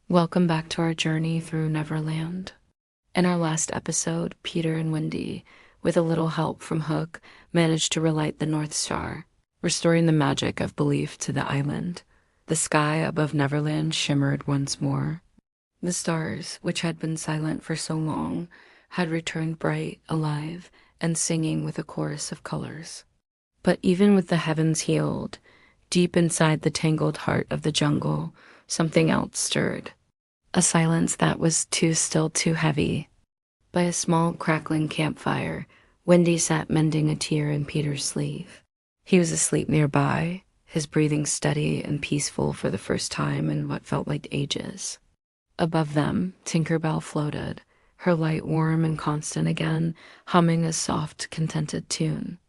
Welcome back to our journey through Neverland. In our last episode, Peter and Wendy, with a little help from Hook, managed to relight the North Star, restoring the magic of belief to the island. The sky above Neverland shimmered once more. The stars, which had been silent for so long, had returned bright, alive, and singing with a chorus of colors. But even with the heavens healed, deep inside the tangled heart of the jungle, something else stirred. A silence that was too still, too heavy. By a small, crackling campfire, Wendy sat mending a tear in Peter's sleeve. He was asleep nearby, his breathing steady and peaceful for the first time in what felt like ages. Above them, Tinker Bell floated, her light warm and constant again, humming a soft, contented tune.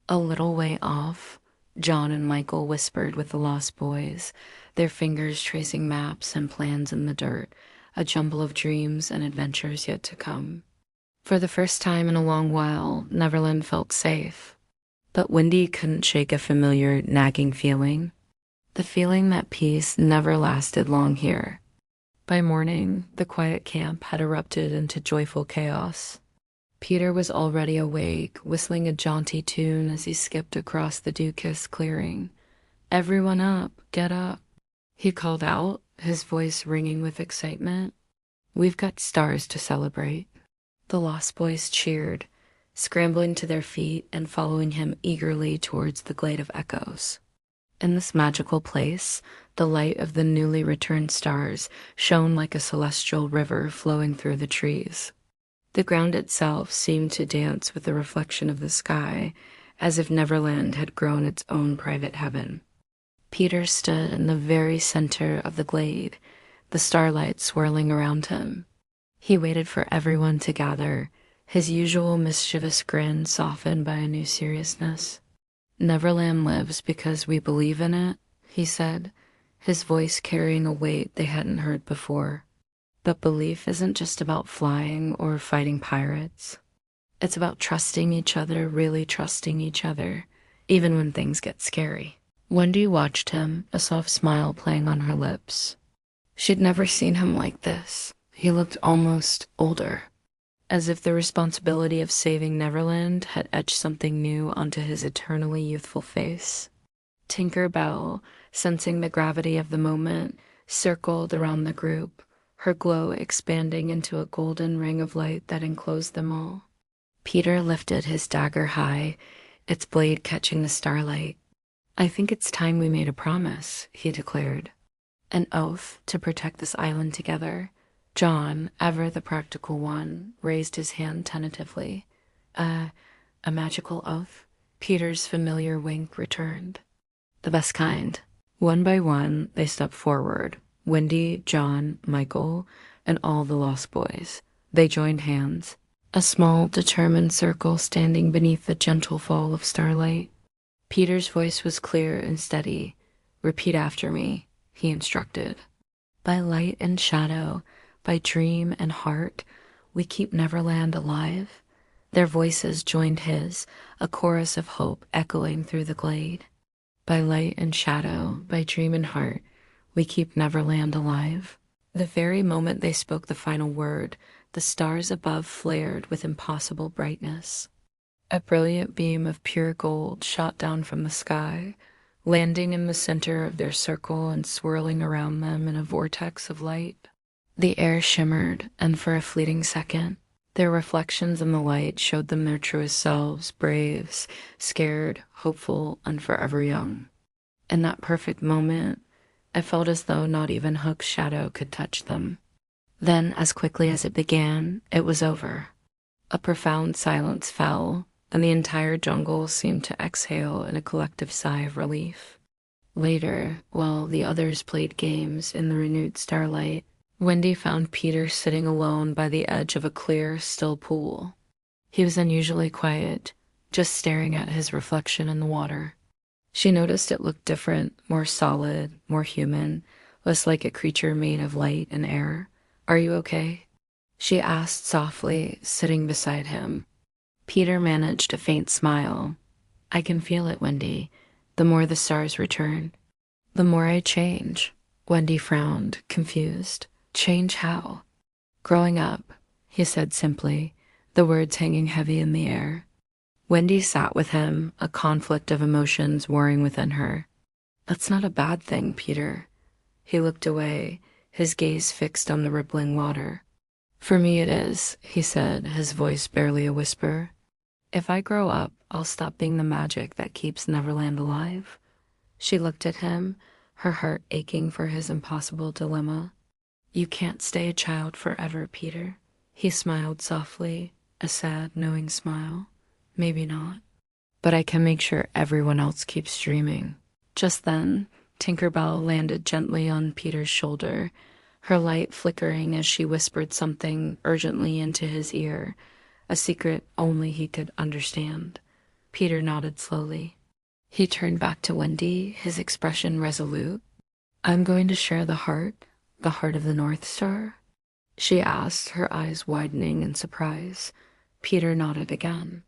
A little way off, John and Michael whispered with the lost boys, their fingers tracing maps and plans in the dirt, a jumble of dreams and adventures yet to come. For the first time in a long while, Neverland felt safe. But Wendy couldn't shake a familiar, nagging feeling. The feeling that peace never lasted long here. By morning, the quiet camp had erupted into joyful chaos. Peter was already awake, whistling a jaunty tune as he skipped across the dew-kissed clearing. "Everyone up, get up," he called out, his voice ringing with excitement. "We've got stars to celebrate." The lost boys cheered, scrambling to their feet and following him eagerly towards the glade of echoes. In this magical place, the light of the newly returned stars shone like a celestial river flowing through the trees. The ground itself seemed to dance with the reflection of the sky, as if Neverland had grown its own private heaven. Peter stood in the very center of the glade, the starlight swirling around him. He waited for everyone to gather, his usual mischievous grin softened by a new seriousness. "Neverland lives because we believe in it," he said, his voice carrying a weight they hadn't heard before. But belief isn't just about flying or fighting pirates. It's about trusting each other, really trusting each other, even when things get scary. Wendy watched him, a soft smile playing on her lips. She'd never seen him like this. He looked almost older, as if the responsibility of saving Neverland had etched something new onto his eternally youthful face. Tinker Bell, sensing the gravity of the moment, circled around the group, her glow expanding into a golden ring of light that enclosed them all. Peter lifted his dagger high, its blade catching the starlight. "I think it's time we made a promise," he declared. "An oath to protect this island together." John, ever the practical one, raised his hand tentatively. A magical oath?" Peter's familiar wink returned. "The best kind." One by one, they stepped forward. Wendy, John, Michael, and all the lost boys. They joined hands, a small, determined circle standing beneath the gentle fall of starlight. Peter's voice was clear and steady. "Repeat after me," he instructed. "By light and shadow, by dream and heart, we keep Neverland alive." Their voices joined his, a chorus of hope echoing through the glade. By light and shadow, by dream and heart, we keep Neverland alive. The very moment they spoke the final word, the stars above flared with impossible brightness. A brilliant beam of pure gold shot down from the sky, landing in the center of their circle and swirling around them in a vortex of light. The air shimmered, and for a fleeting second, their reflections in the light showed them their truest selves, brave, scared, hopeful, and forever young. In that perfect moment, I felt as though not even Hook's shadow could touch them. Then, as quickly as it began, it was over. A profound silence fell, and the entire jungle seemed to exhale in a collective sigh of relief. Later, while the others played games in the renewed starlight, Wendy found Peter sitting alone by the edge of a clear, still pool. He was unusually quiet, just staring at his reflection in the water. She noticed it looked different, more solid, more human, less like a creature made of light and air. "Are you okay?" she asked softly, sitting beside him. Peter managed a faint smile. "I can feel it, Wendy. The more the stars return, the more I change." Wendy frowned, confused. Change how? Growing up, he said simply, the words hanging heavy in the air. Wendy sat with him, a conflict of emotions warring within her. That's not a bad thing, Peter. He looked away, his gaze fixed on the rippling water. For me it is, he said, his voice barely a whisper. If I grow up, I'll stop being the magic that keeps Neverland alive. She looked at him, her heart aching for his impossible dilemma. You can't stay a child forever, Peter. He smiled softly, a sad, knowing smile. Maybe not. But I can make sure everyone else keeps dreaming. Just then, Tinker Bell landed gently on Peter's shoulder, her light flickering as she whispered something urgently into his ear, a secret only he could understand. Peter nodded slowly. He turned back to Wendy, his expression resolute. I'm going to share the heart of the North Star? She asked, her eyes widening in surprise. Peter nodded again.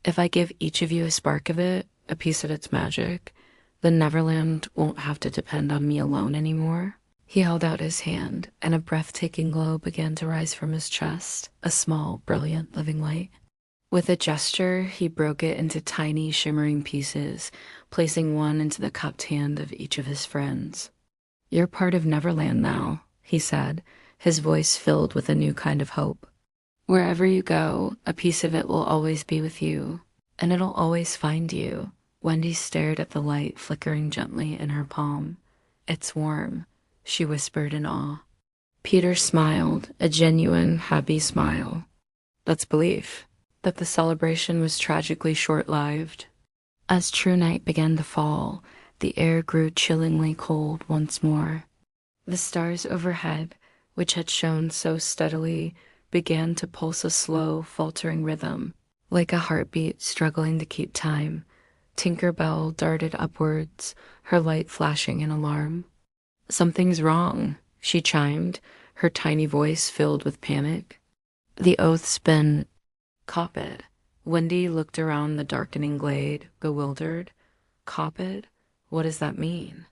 If I give each of you a spark of it, a piece of its magic, then Neverland won't have to depend on me alone anymore. He held out his hand, and a breathtaking glow began to rise from his chest, a small, brilliant, living light. With a gesture, he broke it into tiny, shimmering pieces, placing one into the cupped hand of each of his friends. You're part of Neverland now, he said, his voice filled with a new kind of hope. Wherever you go, a piece of it will always be with you, and it'll always find you. Wendy stared at the light flickering gently in her palm. It's warm, she whispered in awe. Peter smiled, a genuine, happy smile. That's belief, that the celebration was tragically short-lived. As true night began to fall, the air grew chillingly cold once more. The stars overhead, which had shone so steadily, began to pulse a slow, faltering rhythm, like a heartbeat struggling to keep time. Tinker Bell darted upwards, her light flashing in alarm. Something's wrong, she chimed, her tiny voice filled with panic. The oath's been... Copied. Wendy looked around the darkening glade, bewildered. Copied? What does that mean?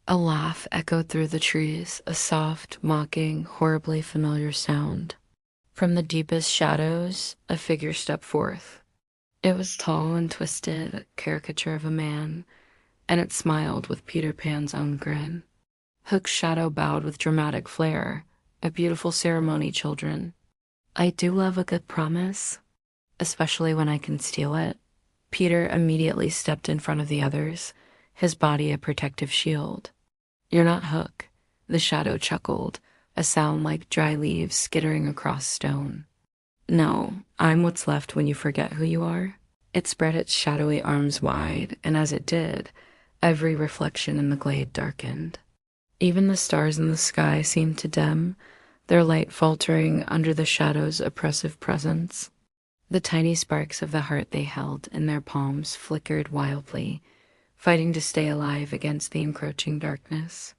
A laugh echoed through the trees, a soft, mocking, horribly familiar sound. From the deepest shadows, a figure stepped forth. It was tall and twisted, a caricature of a man, and it smiled with Peter Pan's own grin. Hook's shadow bowed with dramatic flair. A beautiful ceremony, children. I do love a good promise, especially when I can steal it. Peter immediately stepped in front of the others, his body a protective shield. You're not Hook, the shadow chuckled, a sound like dry leaves skittering across stone. No, I'm what's left when you forget who you are. It spread its shadowy arms wide, and as it did, every reflection in the glade darkened. Even the stars in the sky seemed to dim, their light faltering under the shadow's oppressive presence. The tiny sparks of the heart they held in their palms flickered wildly, fighting to stay alive against the encroaching darkness.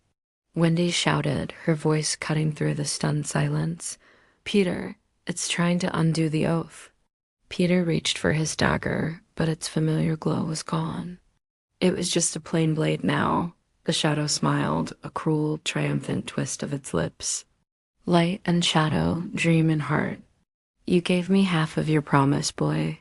Wendy shouted, her voice cutting through the stunned silence. Peter, it's trying to undo the oath. Peter reached for his dagger, but its familiar glow was gone. It was just a plain blade now. The shadow smiled, a cruel, triumphant twist of its lips. Light and shadow, dream and heart. You gave me half of your promise, boy,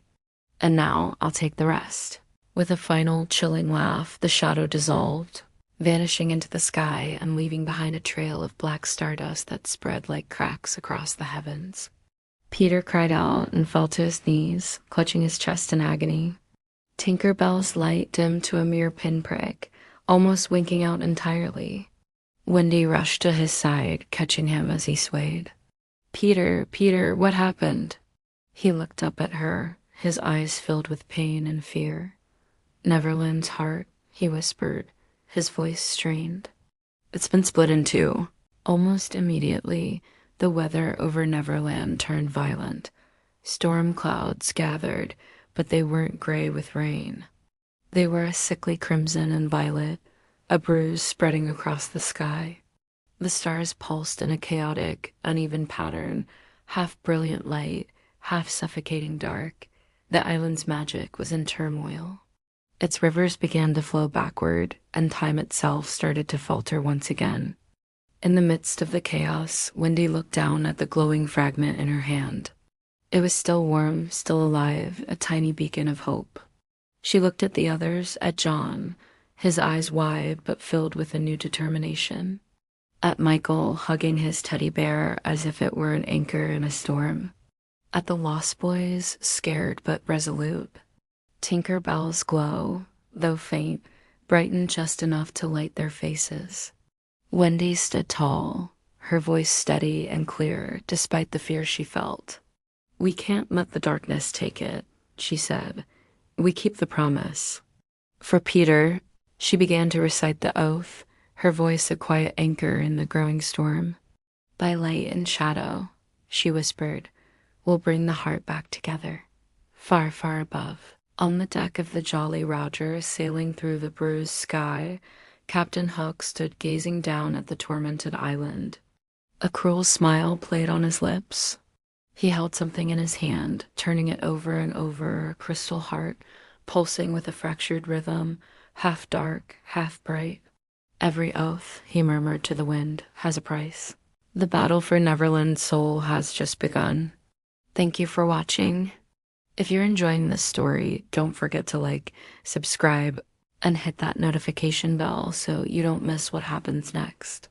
and now I'll take the rest. With a final, chilling laugh, the shadow dissolved, vanishing into the sky and leaving behind a trail of black stardust that spread like cracks across the heavens. Peter cried out and fell to his knees, clutching his chest in agony. Tinker Bell's light dimmed to a mere pinprick, almost winking out entirely. Wendy rushed to his side, catching him as he swayed. Peter, what happened? He looked up at her, his eyes filled with pain and fear. Neverland's heart, he whispered, his voice strained. It's been split in two. Almost immediately, the weather over Neverland turned violent. Storm clouds gathered, but they weren't gray with rain. They were a sickly crimson and violet, a bruise spreading across the sky. The stars pulsed in a chaotic, uneven pattern, half brilliant light, half suffocating dark. The island's magic was in turmoil. Its rivers began to flow backward, and time itself started to falter once again. In the midst of the chaos, Wendy looked down at the glowing fragment in her hand. It was still warm, still alive, a tiny beacon of hope. She looked at the others, at John, his eyes wide but filled with a new determination. At Michael, hugging his teddy bear as if it were an anchor in a storm. At the Lost Boys, scared but resolute. Tinker Bell's glow, though faint, brightened just enough to light their faces. Wendy stood tall, her voice steady and clear despite the fear she felt. "We can't let the darkness take it," she said. "We keep the promise." For Peter, she began to recite the oath, her voice a quiet anchor in the growing storm. "By light and shadow," she whispered, "we'll bring the heart back together." Far, far above, on the deck of the Jolly Roger sailing through the bruised sky, Captain Hook stood gazing down at the tormented island. A cruel smile played on his lips. He held something in his hand, turning it over and over, a crystal heart, pulsing with a fractured rhythm, half dark, half bright. "Every oath," he murmured to the wind, "has a price. The battle for Neverland's soul has just begun." Thank you for watching. If you're enjoying this story, don't forget to like, subscribe, and hit that notification bell so you don't miss what happens next.